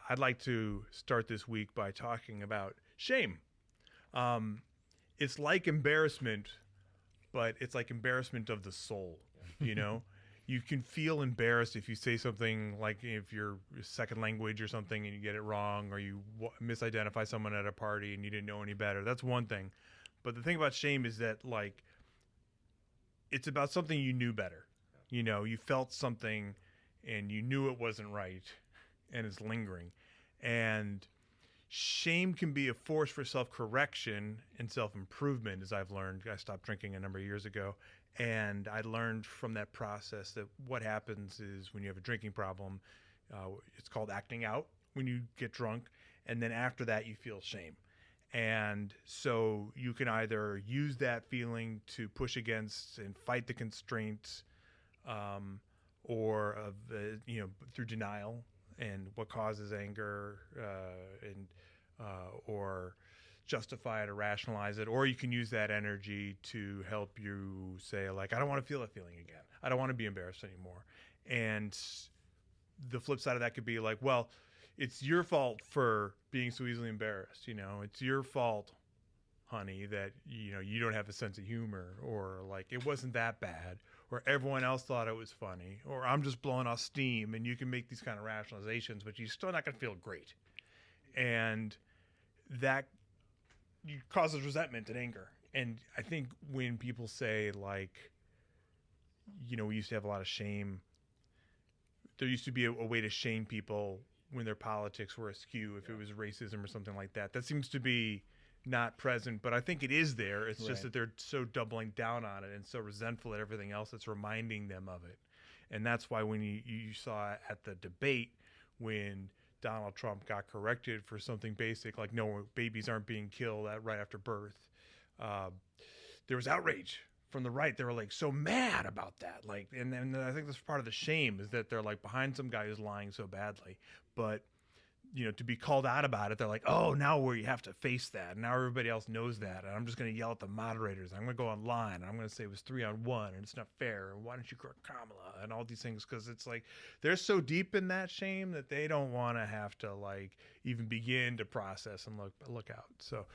I'd like to start this week by talking about shame. It's like embarrassment, but it's like embarrassment of the soul. You know, you can feel embarrassed if you say something like if you're second language or something and you get it wrong, or you misidentify someone at a party and you didn't know any better. That's one thing. But the thing about shame is that like it's about something you knew better. You know, you felt something and you knew it wasn't right and it's lingering. And shame can be a force for self-correction and self-improvement, as I've learned. I stopped drinking a number of years ago, and I learned from that process that what happens is when you have a drinking problem, it's called acting out when you get drunk, and then after that you feel shame. And so you can either use that feeling to push against and fight the constraints, or through denial and what causes anger, or justify it or rationalize it, or you can use that energy to help you say, like, I don't want to feel that feeling again. I don't want to be embarrassed anymore. And the flip side of that could be like, well, it's your fault for being so easily embarrassed. You know, it's your fault, honey, that you don't have a sense of humor, or like it wasn't that bad, or everyone else thought it was funny, or I'm just blowing off steam. And you can make these kind of rationalizations, but you're still not going to feel great. And that causes resentment and anger. And I think when people say, like, we used to have a lot of shame, there used to be a way to shame people when their politics were askew, if it was racism or something like that. That seems to be not present, but I think it is there. It's just that they're so doubling down on it and so resentful at everything else that's reminding them of it. And that's why when you saw at the debate when Donald Trump got corrected for something basic, like no, babies aren't being killed right after birth, there was outrage from the right. They were like so mad about that. Like, and I think that's part of the shame, is that they're like behind some guy who's lying so badly. But to be called out about it, they're like, oh, now where you have to face that. And now everybody else knows that. And I'm just going to yell at the moderators. I'm going to go online. And I'm going to say it was 3-on-1 and it's not fair. And why don't you correct Kamala and all these things? Because it's like they're so deep in that shame that they don't want to have to like even begin to process and look out. So